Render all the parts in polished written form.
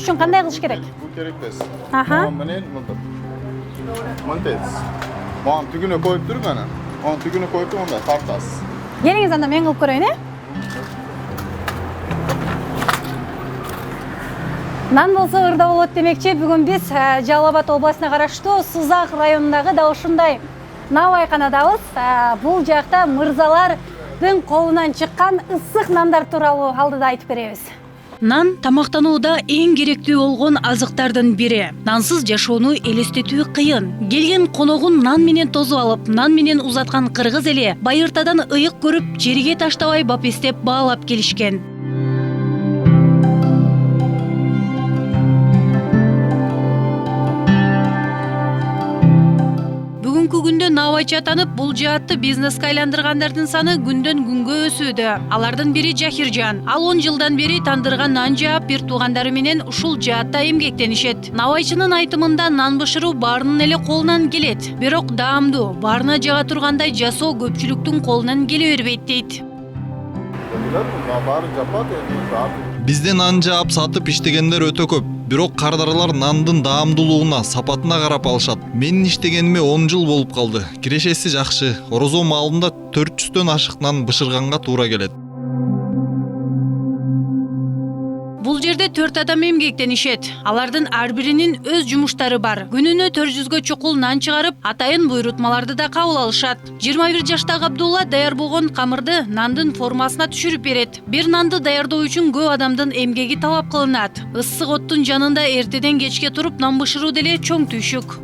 үчүн кандай кылыш керек? Bu kerekpes. Aha. Mağan menen mıntık. Mıntez. Mağan tügünü koyup dur bana. Mağan tügünü koyup dur onda tartas. Келиңиз анда мен кылып көрөйүн, Нан болсо ырда болот демекчи. Бүгүн биз Жалал Абад областына караштуу Сузак районундагы да ушундай навайканадабыз. Бул жакта мырзалардын колунан чыккан ысык нандар тууралуу алдыда айтып беребиз. Нан тамактанууда эң керектүү болгон азыктардын бири. Нансыз жашоону элестетүү кыйын. Келген коногун нан менен тосуп алып, нан менен узаткан кыргыз эли байыртадан ыйык көрүп, жерге таштабай бапестеп баалап келишкен. Бүгүнкү күндө навайчы атанып, бул жаатты бизнеске айландыргандардын саны күндөн күнгө өсүүдө. Алардын бири Жахиржан. Ал 10 жылдан бери тандырган нан жаап, бир туугандары менен ушул жаатта эмгектенишет. Навайчынын айтымында нан бышыруу баарынын эле колунан келет. Бирок даамдуу, баарына жага тургандай жасоо көпчүлүктүн колунан келе бербейт дейт. Бизде нан жаап сатып иштегендер өтө көп. Бирок кардарлар нандын даамдуулугуна, сапатына карап алышат. Менин иштегениме 10 жыл болуп калды. Кирешеси жакшы. Орозо маалында 400төн ашык нан бышырганга туура келет. Бул жерде 4 адам эмгектенишет. Алардын ар биринин өз жумуштары бар. Күнүнө 400гө чукул нан чыгарып, атайын буйрутмаларды да кабыл алышат. 21 жаштагы Абдулла даяр болгон камырды нандын формасына түшүрүп берет. Бир нанды даярдоо үчүн көп адамдын эмгеги талап кылынат. Ысык оттун жанында эртеден кечке туруп нан бышыруу деле чоң түйшүк.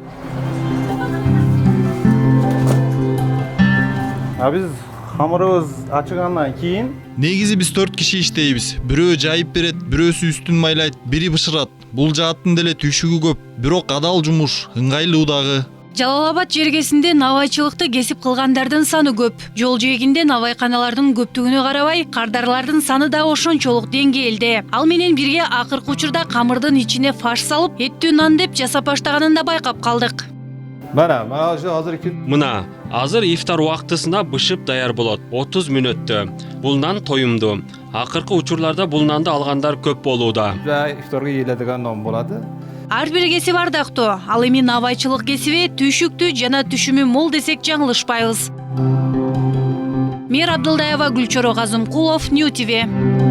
Biz hamurubuz açıgandan keyin Негизи биз 4 киши иштейбиз. Бирөө жайып берет, бирөөсү үстүн майлайт, бири бышырат. Бул жааттын деле түйшүгү көп, бирок адал жумуш, ыңгайлуу дагы. Жалал Абад жергесинде навайчылыкты кесип кылгандардын саны көп. Жол жээгинде навайканалардын көптүгүнө карабай, кардарлардын саны да ошончолук деңгээлде. Ал менен бирге акыркы учурда камырдын ичине фарш салып, эттүү нан деп жасап баштаганын да байкап калдык. Мына, азыр ифтар убактысында бышып даяр болот. 30 мүнөттө. Бул нан тоюмдуу. Акыркы учурларда бул нанды алгандар көп болууда. İftarga yeyiladigan non bo'ladi. Ар бир кесип ардактуу. Ал эми навайчылык кесиби түйшүктүү жана түшүмү мол десек жаңылышпайбыз. Мер Абдылдаева, Гүлчоро Казымкулов, Нью ТВ.